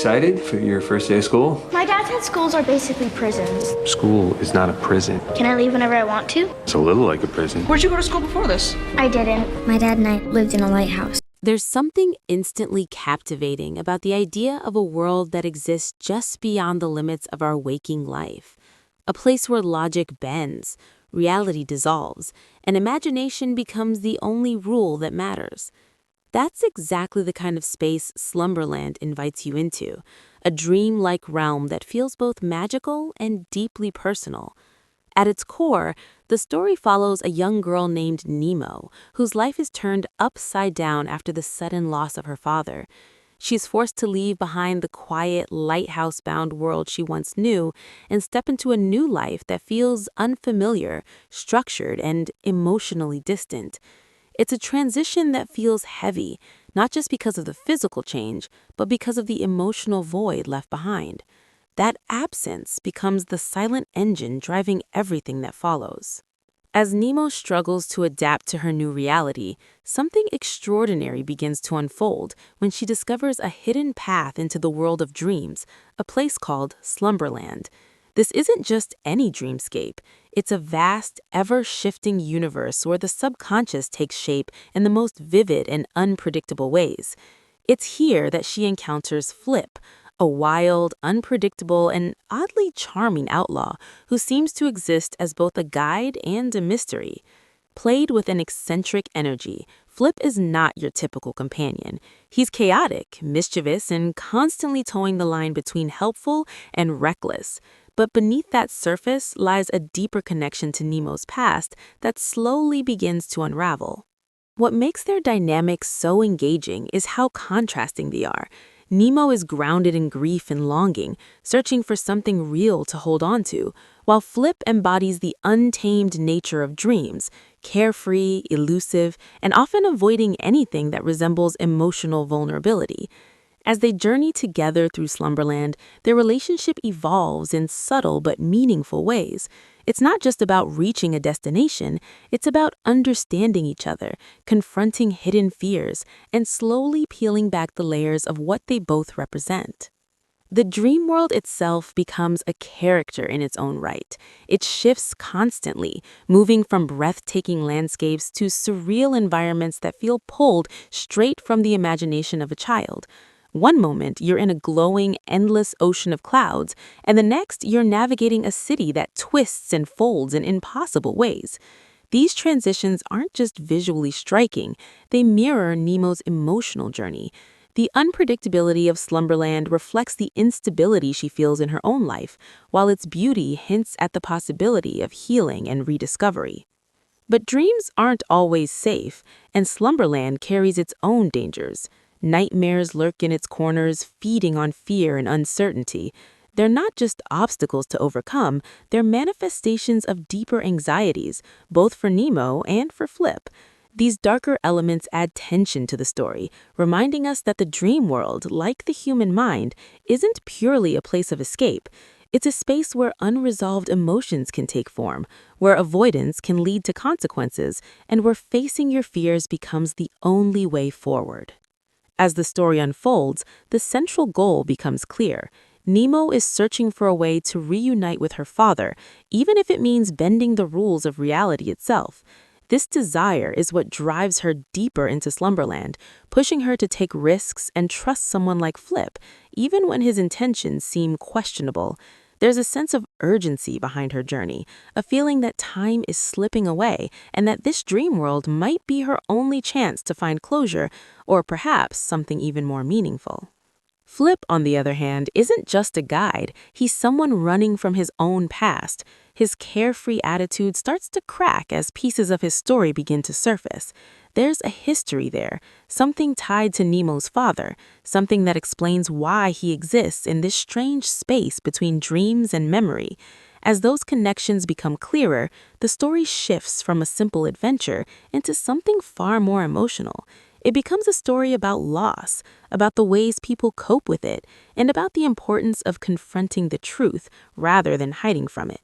Excited for your first day of school? My dad said schools are basically prisons. School is not a prison. Can I leave whenever I want to? It's a little like a prison. Where'd you go to school before this? I didn't. My dad and I lived in a lighthouse. There's something instantly captivating about the idea of a world that exists just beyond the limits of our waking life. A place where logic bends, reality dissolves, and imagination becomes the only rule that matters. That's exactly the kind of space Slumberland invites you into, a dream-like realm that feels both magical and deeply personal. At its core, the story follows a young girl named Nemo, whose life is turned upside down after the sudden loss of her father. She's forced to leave behind the quiet, lighthouse-bound world she once knew and step into a new life that feels unfamiliar, structured, and emotionally distant. It's a transition that feels heavy, not just because of the physical change, but because of the emotional void left behind. That absence becomes the silent engine driving everything that follows. As Nemo struggles to adapt to her new reality, something extraordinary begins to unfold when she discovers a hidden path into the world of dreams, a place called Slumberland. This isn't just any dreamscape. It's a vast, ever-shifting universe where the subconscious takes shape in the most vivid and unpredictable ways. It's here that she encounters Flip, a wild, unpredictable, and oddly charming outlaw who seems to exist as both a guide and a mystery. Played with an eccentric energy, Flip is not your typical companion. He's chaotic, mischievous, and constantly towing the line between helpful and reckless. But beneath that surface lies a deeper connection to Nemo's past that slowly begins to unravel. What makes their dynamic so engaging is how contrasting they are. Nemo is grounded in grief and longing, searching for something real to hold on to, while Flip embodies the untamed nature of dreams, carefree, elusive, and often avoiding anything that resembles emotional vulnerability. As they journey together through Slumberland, their relationship evolves in subtle but meaningful ways. It's not just about reaching a destination, it's about understanding each other, confronting hidden fears, and slowly peeling back the layers of what they both represent. The dream world itself becomes a character in its own right. It shifts constantly, moving from breathtaking landscapes to surreal environments that feel pulled straight from the imagination of a child. One moment, you're in a glowing, endless ocean of clouds, and the next, you're navigating a city that twists and folds in impossible ways. These transitions aren't just visually striking, they mirror Nemo's emotional journey. The unpredictability of Slumberland reflects the instability she feels in her own life, while its beauty hints at the possibility of healing and rediscovery. But dreams aren't always safe, and Slumberland carries its own dangers. Nightmares lurk in its corners, feeding on fear and uncertainty. They're not just obstacles to overcome, they're manifestations of deeper anxieties, both for Nemo and for Flip. These darker elements add tension to the story, reminding us that the dream world, like the human mind, isn't purely a place of escape. It's a space where unresolved emotions can take form, where avoidance can lead to consequences, and where facing your fears becomes the only way forward. As the story unfolds, the central goal becomes clear. Nemo is searching for a way to reunite with her father, even if it means bending the rules of reality itself. This desire is what drives her deeper into Slumberland, pushing her to take risks and trust someone like Flip, even when his intentions seem questionable. There's a sense of urgency behind her journey, a feeling that time is slipping away and that this dream world might be her only chance to find closure, or perhaps something even more meaningful. Flip, on the other hand, isn't just a guide. He's someone running from his own past. His carefree attitude starts to crack as pieces of his story begin to surface. There's a history there, something tied to Nemo's father, something that explains why he exists in this strange space between dreams and memory. As those connections become clearer, the story shifts from a simple adventure into something far more emotional. It becomes a story about loss, about the ways people cope with it, and about the importance of confronting the truth rather than hiding from it.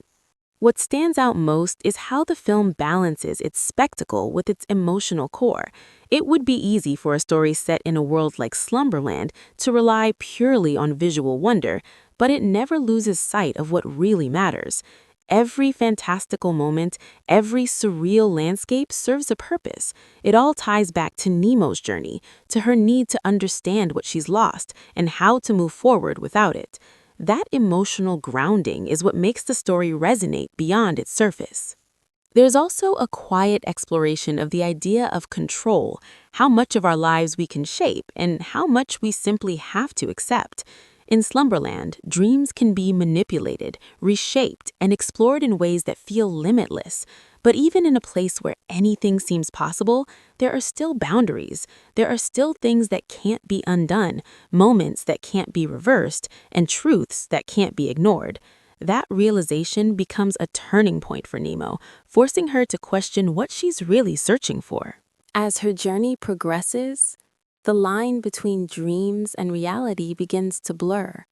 What stands out most is how the film balances its spectacle with its emotional core. It would be easy for a story set in a world like Slumberland to rely purely on visual wonder, but it never loses sight of what really matters. Every fantastical moment, every surreal landscape serves a purpose. It all ties back to Nemo's journey, to her need to understand what she's lost and how to move forward without it. That emotional grounding is what makes the story resonate beyond its surface. There's also a quiet exploration of the idea of control, how much of our lives we can shape, and how much we simply have to accept. In Slumberland, dreams can be manipulated, reshaped, and explored in ways that feel limitless. But even in a place where anything seems possible, there are still boundaries. There are still things that can't be undone, moments that can't be reversed, and truths that can't be ignored. That realization becomes a turning point for Nemo, forcing her to question what she's really searching for. As her journey progresses, the line between dreams and reality begins to blur.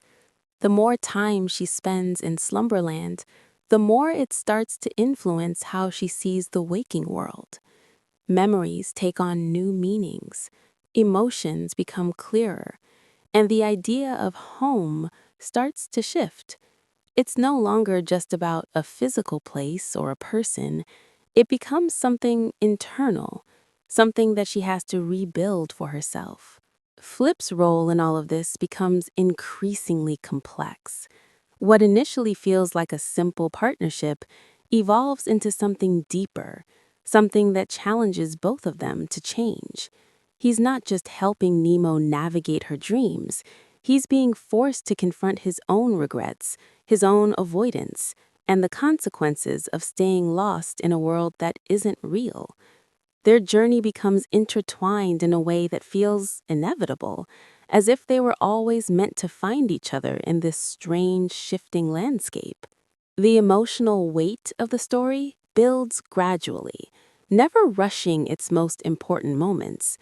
The more time she spends in Slumberland, the more it starts to influence how she sees the waking world. Memories take on new meanings, emotions become clearer, and the idea of home starts to shift. It's no longer just about a physical place or a person. It becomes something internal, something that she has to rebuild for herself. Flip's role in all of this becomes increasingly complex. What initially feels like a simple partnership evolves into something deeper, something that challenges both of them to change. He's not just helping Nemo navigate her dreams, he's being forced to confront his own regrets, his own avoidance, and the consequences of staying lost in a world that isn't real. Their journey becomes intertwined in a way that feels inevitable, as if they were always meant to find each other in this strange, shifting landscape. The emotional weight of the story builds gradually, never rushing its most important moments.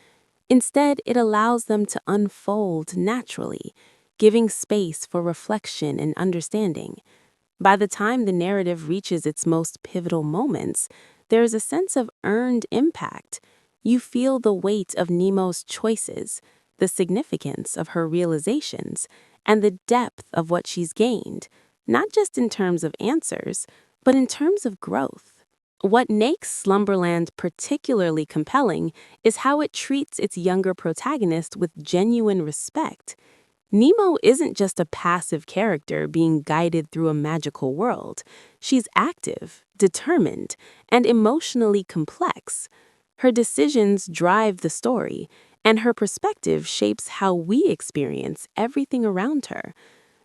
Instead, it allows them to unfold naturally, giving space for reflection and understanding. By the time the narrative reaches its most pivotal moments, there is a sense of earned impact. You feel the weight of Nemo's choices, the significance of her realizations, and the depth of what she's gained, not just in terms of answers, but in terms of growth. What makes Slumberland particularly compelling is how it treats its younger protagonist with genuine respect. Nemo isn't just a passive character being guided through a magical world. She's active, determined, and emotionally complex. Her decisions drive the story, and her perspective shapes how we experience everything around her.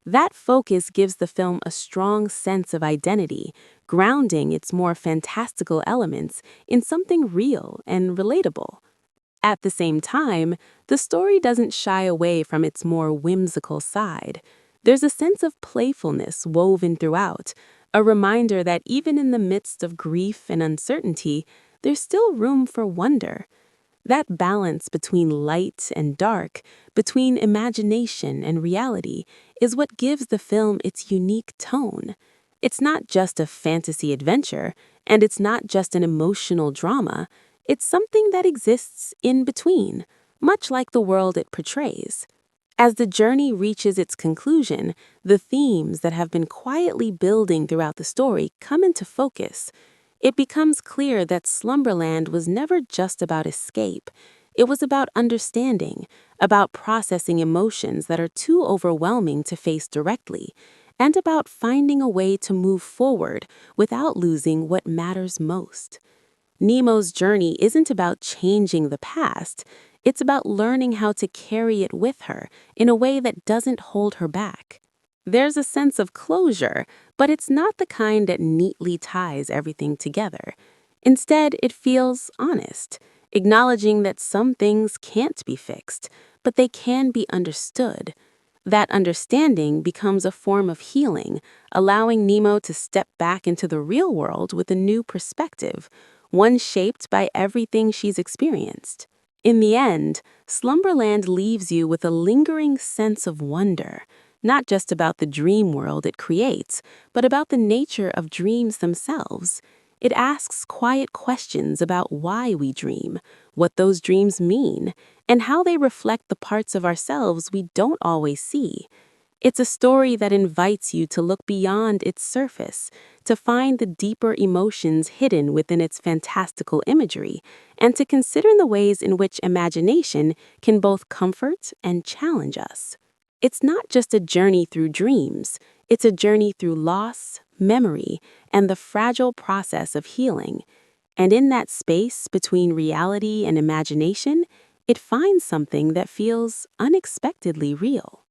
That focus gives the film a strong sense of identity, grounding its more fantastical elements in something real and relatable. At the same time, the story doesn't shy away from its more whimsical side. There's a sense of playfulness woven throughout, a reminder that even in the midst of grief and uncertainty, there's still room for wonder. That balance between light and dark, between imagination and reality, is what gives the film its unique tone. It's not just a fantasy adventure, and it's not just an emotional drama. It's something that exists in between, much like the world it portrays. As the journey reaches its conclusion, the themes that have been quietly building throughout the story come into focus. It becomes clear that Slumberland was never just about escape. It was about understanding, about processing emotions that are too overwhelming to face directly, and about finding a way to move forward without losing what matters most. Nemo's journey isn't about changing the past. It's about learning how to carry it with her in a way that doesn't hold her back. There's a sense of closure, but it's not the kind that neatly ties everything together. Instead, it feels honest, acknowledging that some things can't be fixed, but they can be understood. That understanding becomes a form of healing, allowing Nemo to step back into the real world with a new perspective, one shaped by everything she's experienced. In the end, Slumberland leaves you with a lingering sense of wonder, not just about the dream world it creates, but about the nature of dreams themselves. It asks quiet questions about why we dream, what those dreams mean, and how they reflect the parts of ourselves we don't always see. It's a story that invites you to look beyond its surface, to find the deeper emotions hidden within its fantastical imagery, and to consider the ways in which imagination can both comfort and challenge us. It's not just a journey through dreams, it's a journey through loss, memory, and the fragile process of healing. And in that space between reality and imagination, it finds something that feels unexpectedly real.